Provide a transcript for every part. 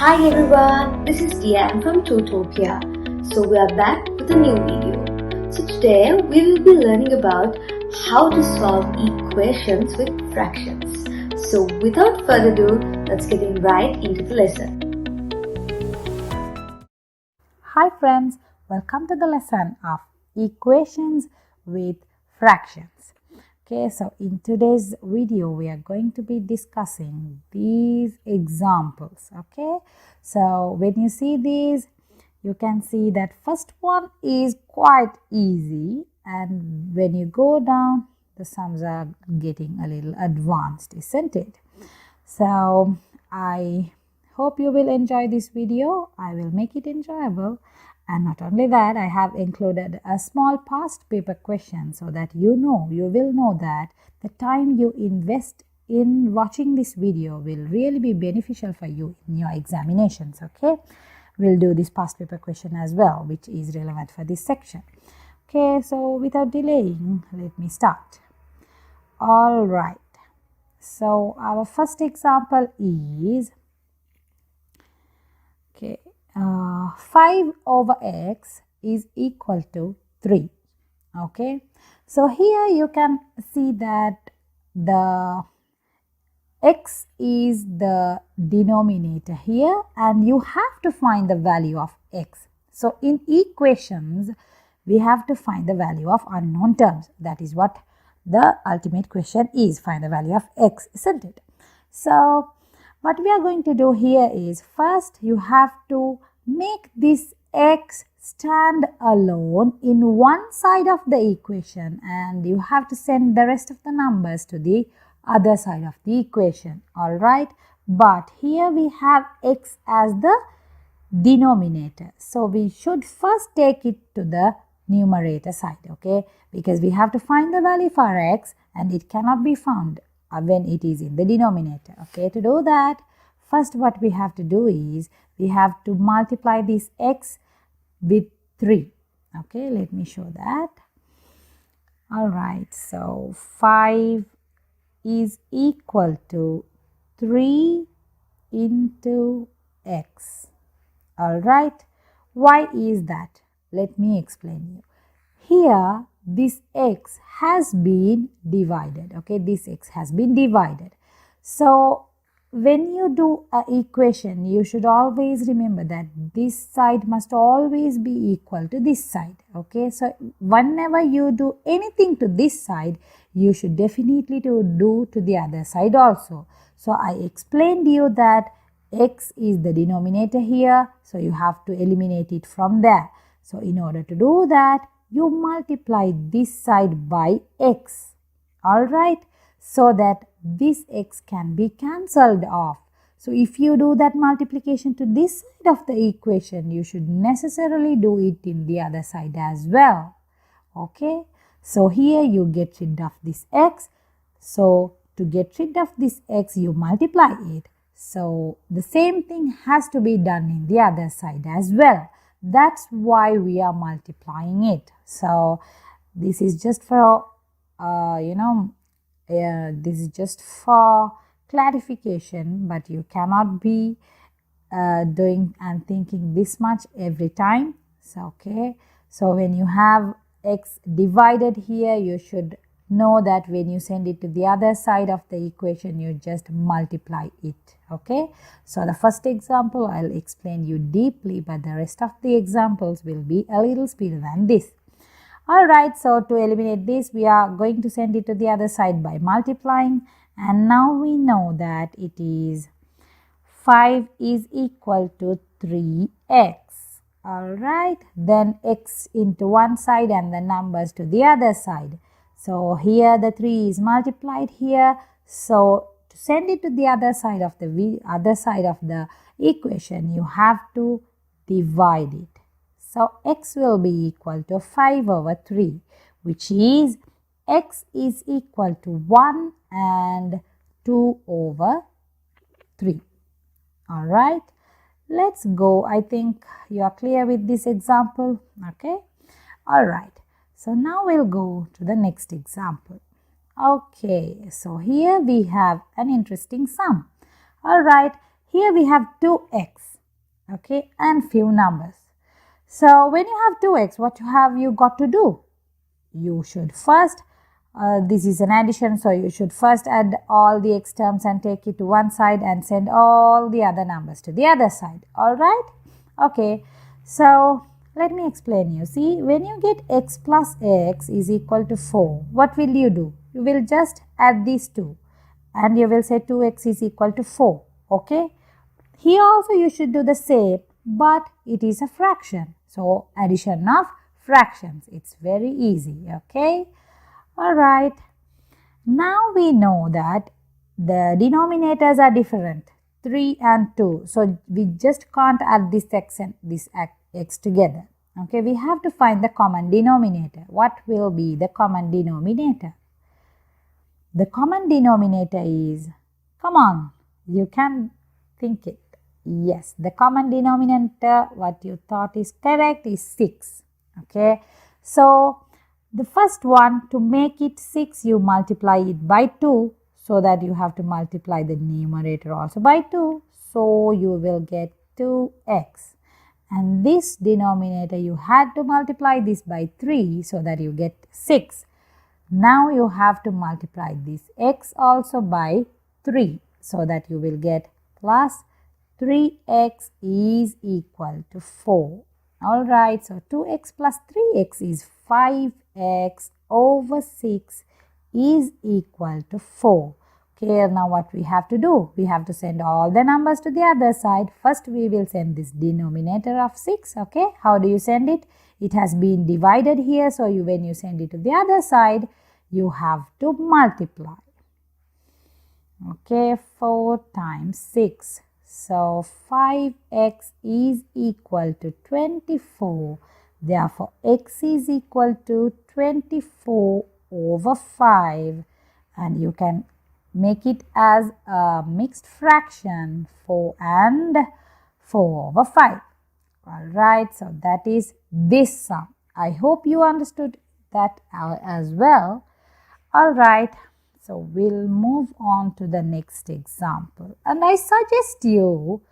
Hi everyone, this is Diane from Tutopiya. So we are back with a new video. So today we will be learning about how to solve equations with fractions. So without further ado, let's get right into the lesson. Hi friends, welcome to the lesson of equations with fractions. Okay, so in today's video we are going to be discussing these examples. Okay, so when you see these, you can see that first one is quite easy, and when you go down, the sums are getting a little advanced, isn't it? So I hope you will enjoy this video. I will make it enjoyable. And not only that, I have included a small past paper question so that you will know that the time you invest in watching this video will really be beneficial for you in your examinations. Okay, we'll do this past paper question as well, which is relevant for this section. Okay, so without delaying, let me start. All right. So our first example is 5 over x is equal to 3. Okay, so here you can see that the x is the denominator here, and you have to find the value of x. So in equations, we have to find the value of unknown terms. That is what the ultimate question is, find the value of x, isn't it? So what we are going to do here is, first you have to make this x stand alone in one side of the equation, and you have to send the rest of the numbers to the other side of the equation. All right, but here we have x as the denominator, so we should first take it to the numerator side. Okay, because we have to find the value for x, and it cannot be found when it is in the denominator. Okay, to do that, first what we have to do is we have to multiply this x with 3. Okay, let me show that. All right, so 5 is equal to 3 into x. All right, why is that? Let me explain you. Here this x has been divided. Okay, this x has been divided. So when you do an equation, you should always remember that this side must always be equal to this side. Okay, so whenever you do anything to this side, you should definitely do to the other side also. So I explained you that x is the denominator here, so you have to eliminate it from there. So in order to do that, you multiply this side by x. All right, so that this x can be cancelled off. So if you do that multiplication to this side of the equation, you should necessarily do it in the other side as well. Okay, so here you get rid of this x. So to get rid of this x, you multiply it. So the same thing has to be done in the other side as well. That's why we are multiplying it. So this is just for this is just for clarification, but you cannot be doing and thinking this much every time. So okay, so when you have x divided here, you should know that when you send it to the other side of the equation, you just multiply it. Okay, so the first example I'll explain you deeply, but the rest of the examples will be a little speedier than this. All right, so to eliminate this, we are going to send it to the other side by multiplying, and now we know that it is 5 is equal to 3x. All right, then x into one side and the numbers to the other side. So here the 3 is multiplied here. So to send it to the other side of the equation, you have to divide it. So x will be equal to 5 over 3, which is x is equal to 1 and 2 over 3. All right, let's go. I think you are clear with this example. Okay, all right. So now we'll go to the next example. Okay, so here we have an interesting sum. All right, here we have 2x. okay, and few numbers. So when you have 2x, what have you got to do? You should first, this is an addition, so you should first add all the x terms and take it to one side and send all the other numbers to the other side. Alright? Okay, so let me explain you. See, when you get x plus x is equal to 4, what will you do? You will just add these two and you will say 2x is equal to 4. Okay? Here also you should do the same, but it is a fraction. So addition of fractions. It's very easy. Okay? Alright. Now we know that the denominators are different. 3 and 2. So we just can't add this x and this x together. Okay? We have to find the common denominator. What will be the common denominator? The common denominator is, come on, you can think it. Yes, the common denominator, what you thought is correct, is 6. Okay, so the first one, to make it 6, you multiply it by 2, so that you have to multiply the numerator also by 2. So you will get 2x. And this denominator, you had to multiply this by 3, so that you get 6. Now you have to multiply this x also by 3, so that you will get plus 3x is equal to 4. Alright, so 2x plus 3x is 5x over 6 is equal to 4. Okay, now what we have to do? We have to send all the numbers to the other side. First we will send this denominator of 6. Okay, how do you send it? It has been divided here, so when you send it to the other side, you have to multiply. Okay, 4 times 6. So 5x is equal to 24. Therefore, x is equal to 24 over 5. And you can make it as a mixed fraction, 4 and 4 over 5. Alright, so that is this sum. I hope you understood that as well. Alright, so we'll move on to the next example. And I suggest you,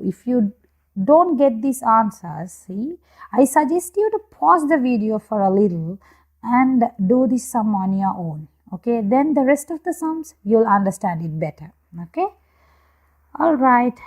if you don't get these answers, see, I suggest you to pause the video for a little and do this sum on your own. Okay, then the rest of the sums, you'll understand it better. Okay, alright,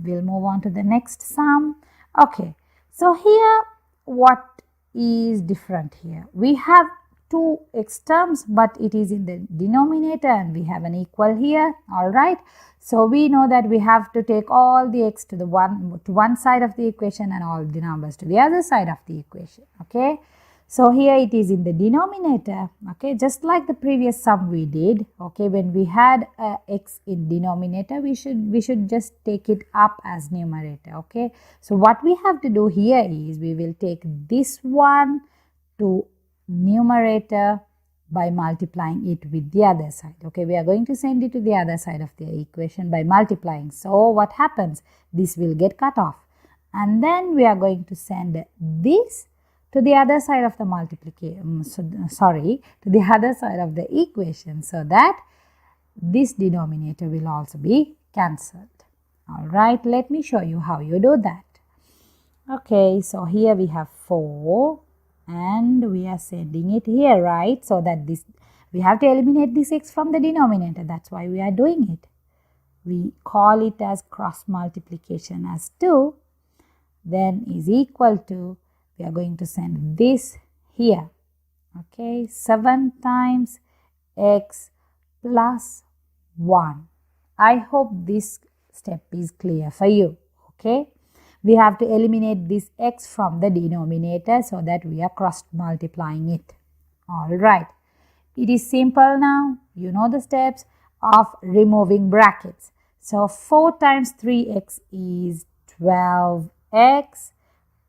we'll move on to the next sum. Okay, so here, what is different here? We have 2x terms, but it is in the denominator and we have an equal here. Alright, so we know that we have to take all the x to one side of the equation and all the numbers to the other side of the equation. Okay, so here it is in the denominator. Okay, just like the previous sum we did. Okay, when we had x in denominator, we should just take it up as numerator. Okay, so what we have to do here is we will take this one to numerator by multiplying it with the other side. Okay, we are going to send it to the other side of the equation by multiplying. So what happens? This will get cut off, and then we are going to send this to the other side of the multiplication, to the other side of the equation, so that this denominator will also be cancelled. Alright, let me show you how you do that. Okay, so here we have 4 and we are sending it here, right? So that this, we have to eliminate this x from the denominator. That's why we are doing it. We call it as cross multiplication as 2, then is equal to, we are going to send this here. Okay, 7 times x plus 1. I hope this step is clear for you. Okay, we have to eliminate this x from the denominator so that we are cross multiplying it. Alright, it is simple now. You know the steps of removing brackets. So 4 times 3x is 12x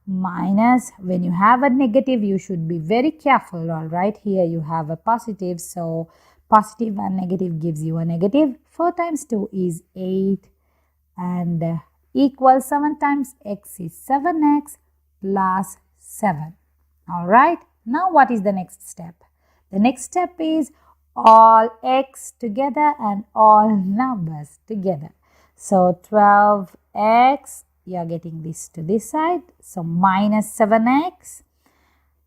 minus, when you have a negative, you should be very careful. Alright, here you have a positive, so positive and negative gives you a negative. 4 times 2 is 8 and equals 7 times x is 7x plus 7. Alright, now what is the next step? The next step is all x together and all numbers together. So 12 x, you are getting this to this side. So minus 7x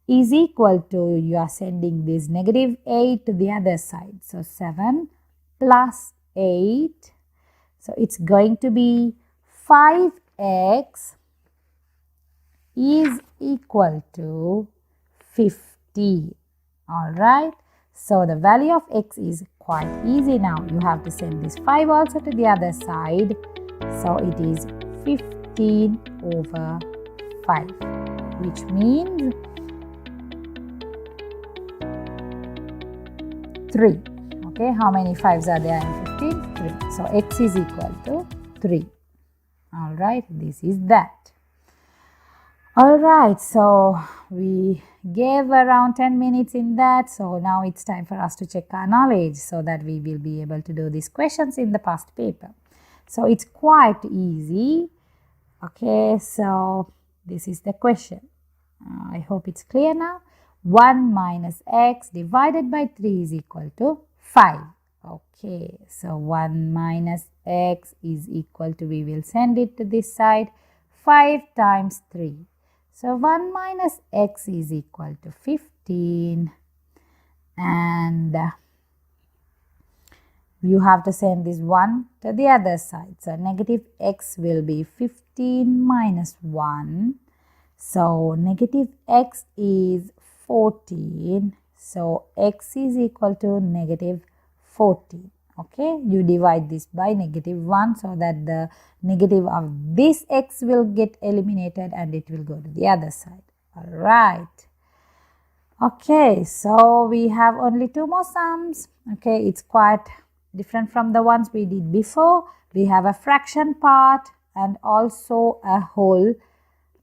is equal to, you are sending this negative 8 to the other side. So 7 plus 8. So it's going to be 5x is equal to 50. Alright. So the value of x is quite easy now. You have to send this 5 also to the other side. So it is 15 over 5, which means 3. Okay, how many 5s are there in 15? 3. So x is equal to 3. Alright, this is that. Alright, so we gave around 10 minutes in that. So now it's time for us to check our knowledge so that we will be able to do these questions in the past paper. So it's quite easy. Okay, so this is the question. I hope it's clear now. 1 minus x divided by 3 is equal to 5. Okay, so 1 minus x is equal to, we will send it to this side, 5 times 3. So 1 minus x is equal to 15, and you have to send this 1 to the other side. So negative x will be 15 minus 1. So negative x is 14. So x is equal to negative 14. Okay, you divide this by negative 1 so that the negative of this x will get eliminated and it will go to the other side. Alright. Okay, so we have only 2 more sums. Okay, it's quite different from the ones we did before. We have a fraction part and also a whole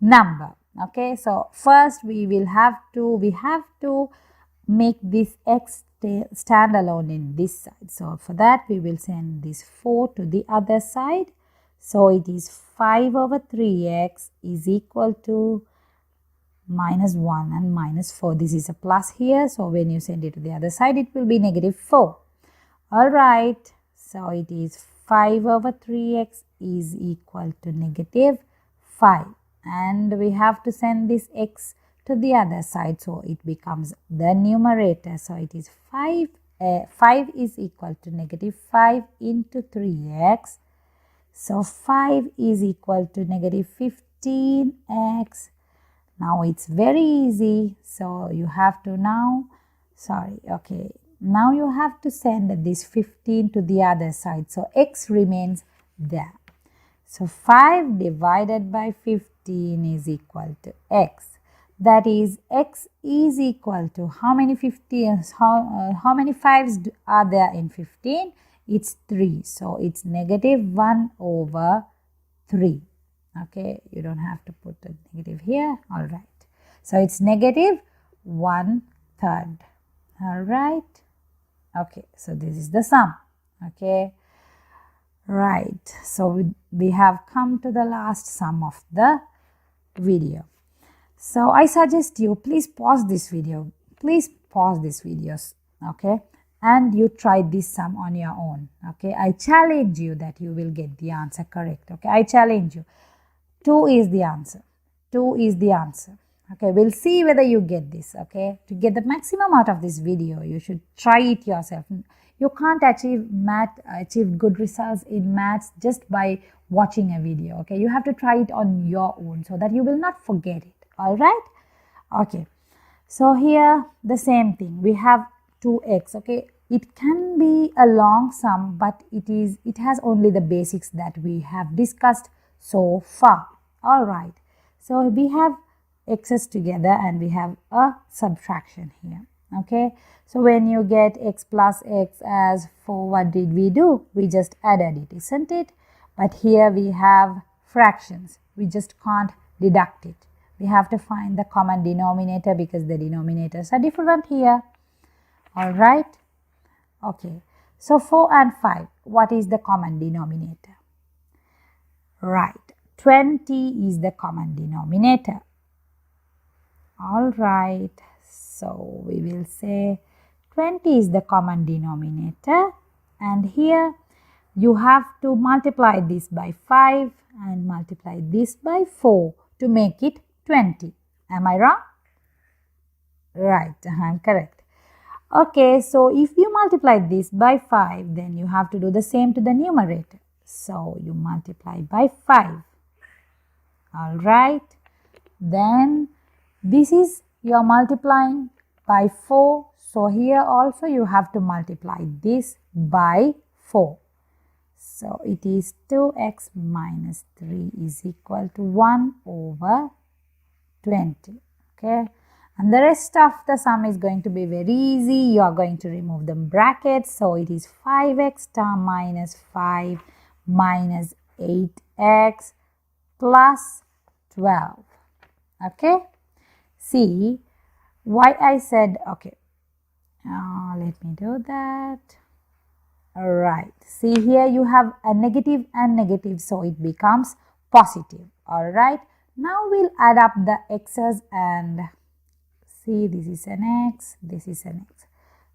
number. Okay, so first we have to make this x stand alone in this side. So for that we will send this 4 to the other side. So it is 5 over 3x is equal to minus 1 and minus 4. This is a plus here. So when you send it to the other side, it will be negative 4. Alright. So it is 5 over 3x is equal to negative 5. And we have to send this x to the other side, so it becomes the numerator. So it is 5 is equal to negative 5 into 3x. So 5 is equal to negative 15x. Now it's very easy. So you have to now you have to send this 15 to the other side. So x remains there. So 5 divided by 15 is equal to x. That is, x is equal to how many 15s? How many 5s are there in 15? It's 3. So it's negative 1 over 3. Okay, you don't have to put a negative here. All right. So it's negative 1/3. All right. Okay, so this is the sum. Okay. Right. So we have come to the last sum of the video. So I suggest you please pause this video. Please pause this videos. Okay. And you try this sum on your own. Okay. I challenge you that you will get the answer correct. Okay. I challenge you. 2 is the answer. 2 is the answer. Okay. We'll see whether you get this. Okay. To get the maximum out of this video, you should try it yourself. You can't achieve good results in maths just by watching a video. Okay. You have to try it on your own so that you will not forget it. All right. Okay. So here the same thing. We have 2x. Okay. It can be a long sum, but it has only the basics that we have discussed so far. All right. So we have x's together and we have a subtraction here. Okay. So when you get x plus x as 4, what did we do? We just added it, isn't it? But here we have fractions. We just can't deduct it. We have to find the common denominator because the denominators are different here. All right. Okay. So 4 and 5, what is the common denominator? Right. 20 is the common denominator. All right. So we will say 20 is the common denominator. And here you have to multiply this by 5 and multiply this by 4 to make it 20. Am I wrong? Right, I'm correct. Okay, so if you multiply this by 5, then you have to do the same to the numerator. So you multiply by 5. Alright, then this is you are multiplying by 4. So here also you have to multiply this by 4. So it is 2x minus 3 is equal to 1 over 20. Okay. And the rest of the sum is going to be very easy. You are going to remove the brackets. So it is 5x minus 5 minus 8x plus 12. Okay. See why I said, okay. Let me do that. Alright. See here you have a negative and negative. So it becomes positive. Alright. Now we'll add up the x's and see, this is an x, this is an x.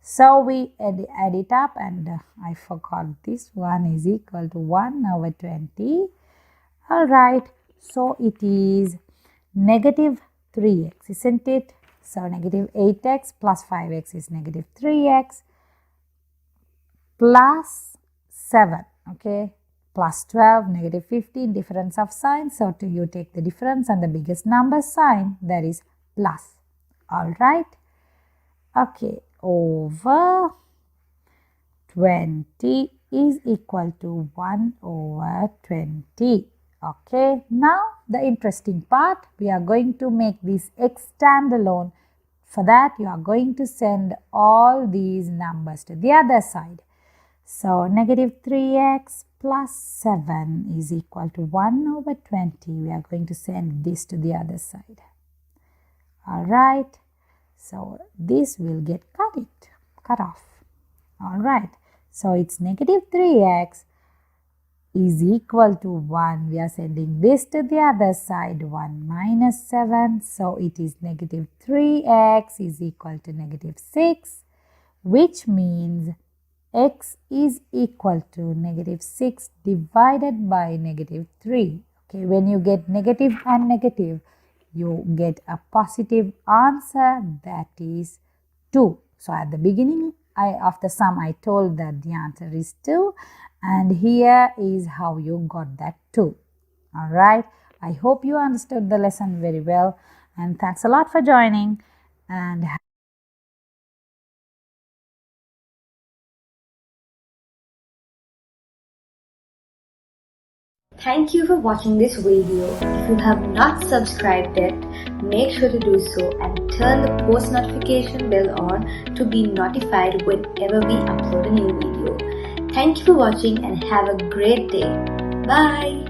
So we add it up, and I forgot this one is equal to 1 over 20. Alright, so it is negative 3x, isn't it? So negative 8x plus 5x is negative 3x plus 7, okay, plus 12, negative 15, difference of sign. So you take the difference and the biggest number sign, that is plus. Alright, okay, over 20 is equal to 1 over 20. Okay, now the interesting part, we are going to make this x standalone. For that, you are going to send all these numbers to the other side. So, negative 3x plus 7 is equal to 1 over 20. We are going to send this to the other side. Alright, so this will get cut off. Alright, so it's negative 3x is equal to 1. We are sending this to the other side, 1 minus 7. So it is negative 3x is equal to negative 6, which means x is equal to negative 6 divided by negative 3. Okay, when you get negative and negative, you get a positive answer, that is 2. So at the beginning of the sum, I told that the answer is 2, and here is how you got that 2. Alright, I hope you understood the lesson very well, and thanks a lot for joining, and Thank you for watching this video. If you have not subscribed yet, make sure to do so and turn the post notification bell on to be notified whenever we upload a new video. Thank you for watching and have a great day. Bye.